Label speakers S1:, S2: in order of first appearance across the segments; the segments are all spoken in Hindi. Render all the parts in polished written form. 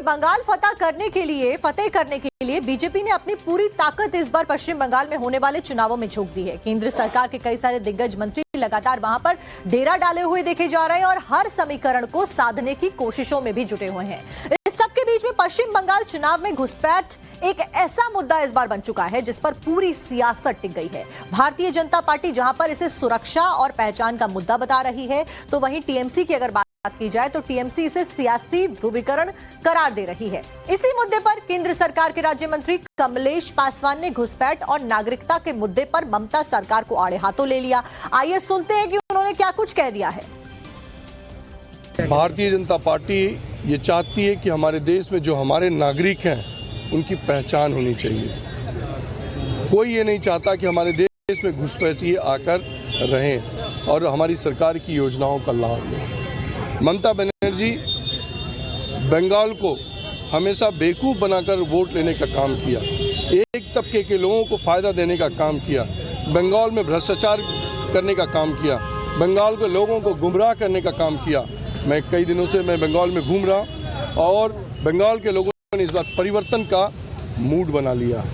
S1: बंगाल फतेह करने के लिए बीजेपी ने अपनी पूरी ताकत इस बार पश्चिम बंगाल में होने वाले चुनावों में झोंक दी है। केंद्र सरकार के कई सारे दिग्गज मंत्री लगातार वहां पर डेरा डाले हुए देखे जा रहे हैं और हर समीकरण को साधने की कोशिशों में भी जुटे हुए हैं। इस सबके बीच में पश्चिम बंगाल चुनाव में घुसपैठ एक ऐसा मुद्दा इस बार बन चुका है जिस पर पूरी सियासत टिक गई है। भारतीय जनता पार्टी जहां पर इसे सुरक्षा और पहचान का मुद्दा बता रही है, तो वहीं टीएमसी की अगर बात की जाए तो टीएमसी इसे सियासी ध्रुवीकरण करार दे रही है। इसी मुद्दे पर केंद्र सरकार के राज्य मंत्री कमलेश पासवान ने घुसपैठ और नागरिकता के मुद्दे पर ममता सरकार को आड़े हाथों ले लिया। आइए सुनते हैं कि उन्होंने क्या कुछ कह दिया है।
S2: भारतीय जनता पार्टी ये चाहती है कि हमारे देश में जो हमारे नागरिक हैं उनकी पहचान होनी चाहिए। कोई ये नहीं चाहता कि हमारे देश में घुसपैठिए आकर रहें और हमारी सरकार की योजनाओं का लाभ लें। ममता बनर्जी बंगाल को हमेशा बेवकूफ बनाकर वोट लेने का काम किया, एक तबके के लोगों को फायदा देने का काम किया, बंगाल में भ्रष्टाचार करने का काम किया, बंगाल के लोगों को गुमराह करने का काम किया। मैं कई दिनों से बंगाल में घूम रहा और बंगाल के लोगों ने इस बार परिवर्तन का मूड बना लिया।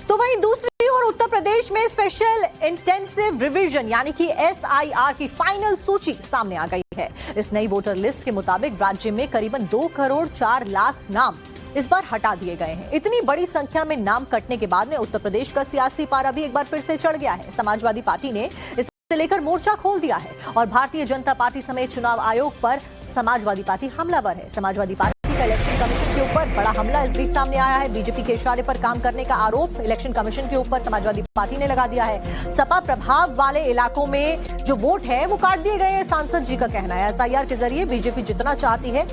S1: तो वहीं दूसरी ओर उत्तर प्रदेश में स्पेशल इंटेंसिव रिवीजन यानी कि SIR की फाइनल सूची सामने आ गई है। इस नई वोटर लिस्ट के मुताबिक राज्य में करीबन 2 करोड़ 4 लाख नाम इस बार हटा दिए गए हैं। इतनी बड़ी संख्या में नाम कटने के बाद में उत्तर प्रदेश का सियासी पारा भी एक बार फिर से चढ़ गया है। समाजवादी पार्टी ने इसे लेकर मोर्चा खोल दिया है और भारतीय जनता पार्टी समेत चुनाव आयोग पर समाजवादी पार्टी हमलावर है। समाजवादी पार्टी का इलेक्शन कमीशन के ऊपर बड़ा हमला इस बीच सामने आया है। बीजेपी के इशारे पर काम करने का आरोप इलेक्शन कमीशन के ऊपर समाजवादी पार्टी ने लगा दिया है। सपा प्रभाव वाले इलाकों में जो वोट है वो काट दिए गए हैं, सांसद जी का कहना है। SIR के जरिए बीजेपी जितना चाहती है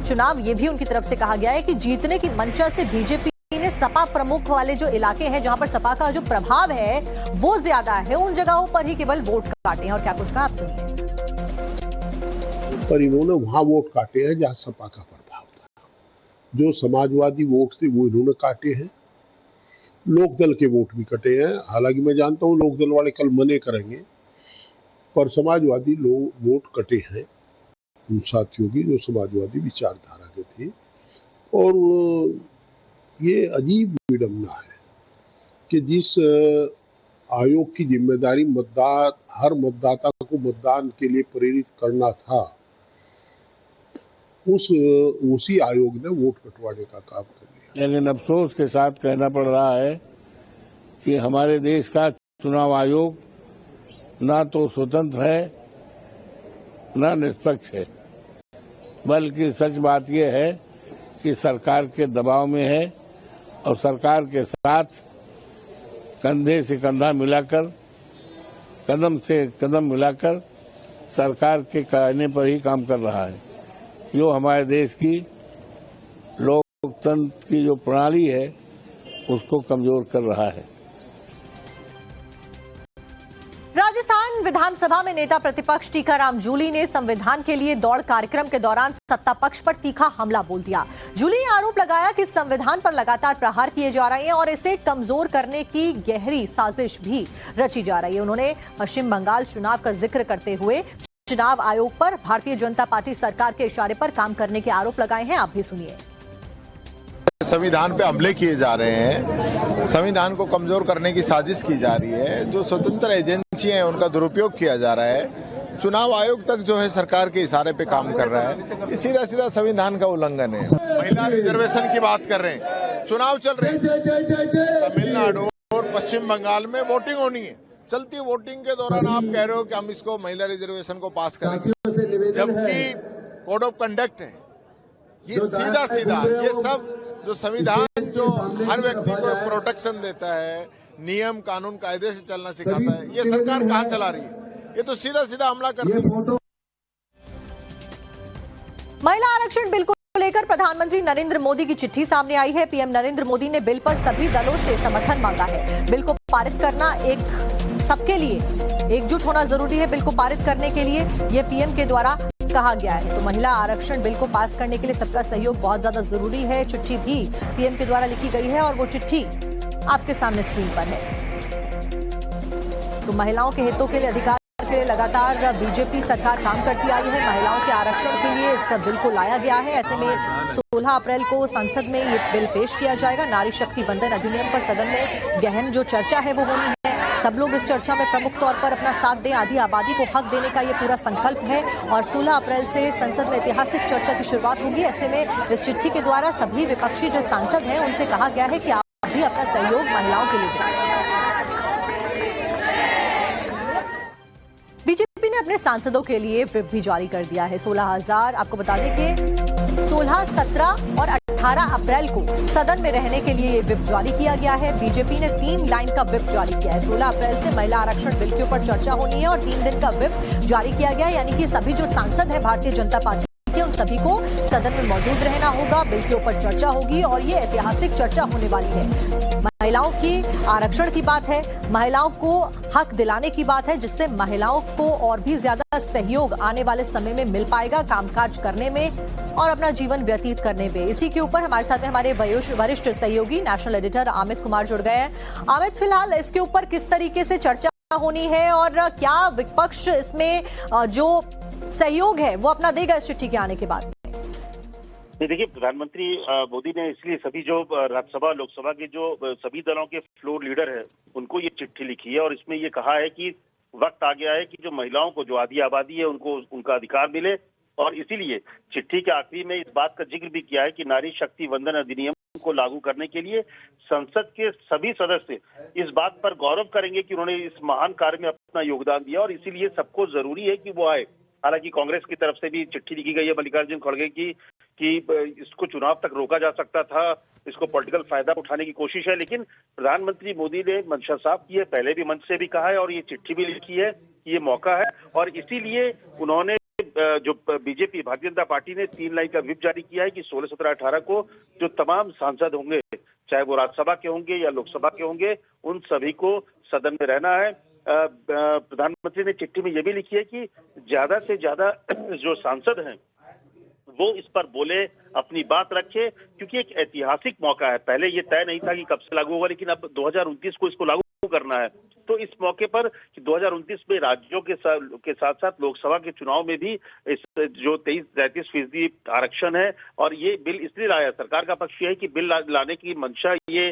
S1: चुनाव, ये भी उनकी तरफ से कहा गया है कि जीतने की मंशा से बीजेपी ने सपा प्रमुख वाले जो इलाके हैं जहां पर सपा का जो प्रभाव है वो ज्यादा है, उन जगहों पर ही केवल वोट काटे हैं। और क्या कुछ कहा आप सुनिए।
S3: पर इन्होंने वहां वोट काटे हैं जहां सपा का प्रभाव था। जो समाजवादी वोट थे वो इन्होंने काटे हैं। लोकदल के वोट भी कटे हैं। हालांकि मैं जानता हूं लोकदल वाले कल मने करेंगे, पर समाजवादी वोट कटे हैं उन साथियों की जो समाजवादी विचारधारा के थे। और ये अजीब विडंबना है कि जिस आयोग की जिम्मेदारी हर मतदाता को मतदान के लिए प्रेरित करना था, उसी आयोग ने वोट कटवाने का काम कर लिया।
S4: लेकिन अफसोस के साथ कहना पड़ रहा है कि हमारे देश का चुनाव आयोग ना तो स्वतंत्र है ना निष्पक्ष है, बल्कि सच बात यह है कि सरकार के दबाव में है और सरकार के साथ कंधे से कंधा मिलाकर, कदम से कदम मिलाकर सरकार के कहने पर ही काम कर रहा है, जो हमारे देश की लोकतंत्र की जो प्रणाली है उसको कमजोर कर रहा है।
S1: राजस्थान विधानसभा में नेता प्रतिपक्ष टीकाराम जूली ने संविधान के लिए दौड़ कार्यक्रम के दौरान सत्ता पक्ष पर तीखा हमला बोल दिया। जूली ने आरोप लगाया कि संविधान पर लगातार प्रहार किए जा रहे हैं और इसे कमजोर करने की गहरी साजिश भी रची जा रही है। उन्होंने पश्चिम बंगाल चुनाव का जिक्र करते हुए चुनाव आयोग पर भारतीय जनता पार्टी सरकार के इशारे पर काम करने के आरोप लगाए हैं। आप भी सुनिए।
S5: संविधान पे हमले किए जा रहे हैं, संविधान को कमजोर करने की साजिश की जा रही है, जो स्वतंत्र एजेंसियां हैं उनका दुरुपयोग किया जा रहा है, चुनाव आयोग तक जो है सरकार के इशारे पे काम कर रहा है। ये सीधा सीधा संविधान का उल्लंघन है। महिला रिजर्वेशन की बात कर रहे हैं, चुनाव चल रहे हैं तमिलनाडु और पश्चिम बंगाल में वोटिंग होनी है। चलती वोटिंग के दौरान आप कह रहे हो कि हम इसको महिला रिजर्वेशन को पास करेंगे, जबकि कोड ऑफ कंडक्ट है। ये सीधा सीधा ये सब जो संविधान जो हर व्यक्ति को प्रोटेक्शन देता है, नियम कानून कायदे से चलना सिखाता है, ये सरकार कहाँ चला रही है? ये तो सीधा सीधा हमला करती है।
S1: महिला आरक्षण बिल को लेकर प्रधानमंत्री नरेंद्र मोदी की चिट्ठी सामने आई है। पीएम नरेंद्र मोदी ने बिल पर सभी दलों से समर्थन मांगा है। बिल को पारित करना सबके लिए एकजुट होना जरूरी है। बिल को पारित करने के लिए यह पीएम के द्वारा कहा गया है। तो महिला आरक्षण बिल को पास करने के लिए सबका सहयोग बहुत ज्यादा जरूरी है। चिट्ठी भी पीएम के द्वारा लिखी गई है और वो चिट्ठी आपके सामने स्क्रीन पर है। तो महिलाओं के हितों के लिए, अधिकार के लिए लगातार बीजेपी सरकार काम करती आई है। महिलाओं के आरक्षण के लिए इस बिल को लाया गया है। ऐसे में 16 अप्रैल को संसद में ये बिल पेश किया जाएगा। नारी शक्ति वंदन अधिनियम पर सदन में गहन जो चर्चा है वो होनी है। सब लोग इस चर्चा में प्रमुख तौर पर अपना साथ दें। आधी आबादी को हक देने का ये पूरा संकल्प है और 16 अप्रैल से संसद में ऐतिहासिक चर्चा की शुरुआत होगी। ऐसे में इस चिट्ठी के द्वारा सभी विपक्षी जो सांसद हैं उनसे कहा गया है कि आप भी अपना सहयोग महिलाओं के लिए दें। बीजेपी ने अपने सांसदों के लिए व्हिप भी जारी कर दिया है। 16,000 आपको बता दें कि 16, 17 और 18 अप्रैल को सदन में रहने के लिए व्हिप जारी किया गया है। बीजेपी ने 3 लाइन का व्हिप जारी किया है। 16 अप्रैल से महिला आरक्षण बिल के ऊपर चर्चा होनी है और 3 दिन का व्हिप जारी किया गया है। यानी कि सभी जो सांसद हैं भारतीय जनता पार्टी के, उन सभी को सदन में मौजूद रहना होगा। बिल के ऊपर चर्चा होगी और ये ऐतिहासिक चर्चा होने वाली है। महिलाओं की आरक्षण की बात है, महिलाओं को हक दिलाने की बात है, जिससे महिलाओं को और भी ज्यादा सहयोग आने वाले समय में मिल पाएगा कामकाज करने में और अपना जीवन व्यतीत करने में। इसी के ऊपर हमारे साथ में हमारे वरिष्ठ सहयोगी नेशनल एडिटर अमित कुमार जुड़ गए हैं। अमित, फिलहाल इसके ऊपर किस तरीके से चर्चा होनी है और क्या विपक्ष इसमें जो सहयोग है वो अपना देगा इस चिट्ठी के आने के बाद?
S6: देखिए, प्रधानमंत्री मोदी ने इसलिए सभी जो राज्यसभा लोकसभा के जो सभी दलों के फ्लोर लीडर हैं उनको ये चिट्ठी लिखी है और इसमें ये कहा है कि वक्त आ गया है कि जो महिलाओं को, जो आधी आबादी है, उनको उनका अधिकार मिले। और इसीलिए चिट्ठी के आखिरी में इस बात का जिक्र भी किया है कि नारी शक्ति वंदन अधिनियम को लागू करने के लिए संसद के सभी सदस्य इस बात पर गौरव करेंगे कि उन्होंने इस महान कार्य में अपना योगदान दिया और इसीलिए सबको जरूरी है कि वो आए। हालांकि कांग्रेस की तरफ से भी चिट्ठी लिखी गई है मल्लिकार्जुन खड़गे की कि इसको चुनाव तक रोका जा सकता था, इसको पॉलिटिकल फायदा उठाने की कोशिश है। लेकिन प्रधानमंत्री मोदी ने मंशा साफ की है, पहले भी मंच से भी कहा है और ये चिट्ठी भी लिखी है कि ये मौका है और इसीलिए उन्होंने जो बीजेपी भारतीय जनता पार्टी ने 3 लाइन का व्हिप जारी किया है कि 16, 17, 18 को जो तमाम सांसद होंगे, चाहे वो राज्यसभा के होंगे या लोकसभा के होंगे, उन सभी को सदन में रहना है। प्रधानमंत्री ने चिट्ठी में यह भी लिखी है कि ज्यादा से ज्यादा जो सांसद हैं वो इस पर बोले, अपनी बात रखे, क्योंकि एक ऐतिहासिक मौका है। पहले ये तय नहीं था कि कब से लागू होगा, लेकिन अब 2029 को इसको लागू करना है। तो इस मौके पर 2029 में राज्यों के साथ साथ लोकसभा के चुनाव में भी इस जो 33% आरक्षण है और ये बिल इसलिए लाया, सरकार का पक्ष ये है कि बिल लाने की मंशा ये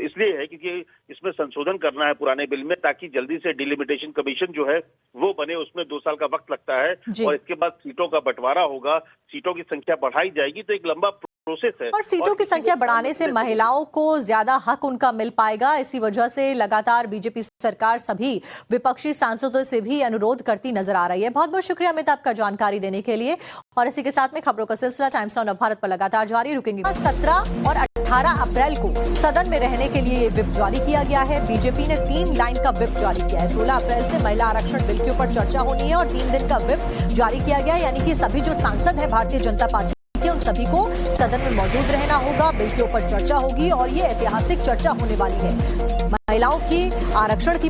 S6: इसलिए है क्योंकि इसमें संशोधन करना है पुराने बिल में, ताकि जल्दी से डिलिमिटेशन कमीशन जो है वो बने। उसमें 2 साल का वक्त लगता है और इसके बाद सीटों का बंटवारा होगा, सीटों की संख्या बढ़ाई जाएगी, तो एक लंबा प्रोसेस है।
S1: और सीटों की संख्या बढ़ाने से महिलाओं को ज्यादा हक उनका मिल पाएगा। इसी वजह से लगातार बीजेपी सरकार सभी विपक्षी सांसदों से भी अनुरोध करती नजर आ रही है। बहुत बहुत शुक्रिया अमित आपका जानकारी देने के लिए। और इसी के साथ में खबरों का सिलसिला टाइम्स नाउ नवभारत पर लगातार जारी रुकेंगे। 17 और 18 अप्रैल को सदन में रहने के लिए व्हिप जारी किया गया है। बीजेपी ने 3 लाइन का व्हिप जारी किया है। 16 अप्रैल से महिला आरक्षण बिल के ऊपर चर्चा होनी है और 3 दिन का व्हिप जारी किया गया है। यानी कि सभी जो सांसद हैं भारतीय जनता पार्टी के, उन सभी को सदन में मौजूद रहना होगा। बिल के ऊपर चर्चा होगी और ये ऐतिहासिक चर्चा होने वाली है। महिलाओं की आरक्षण की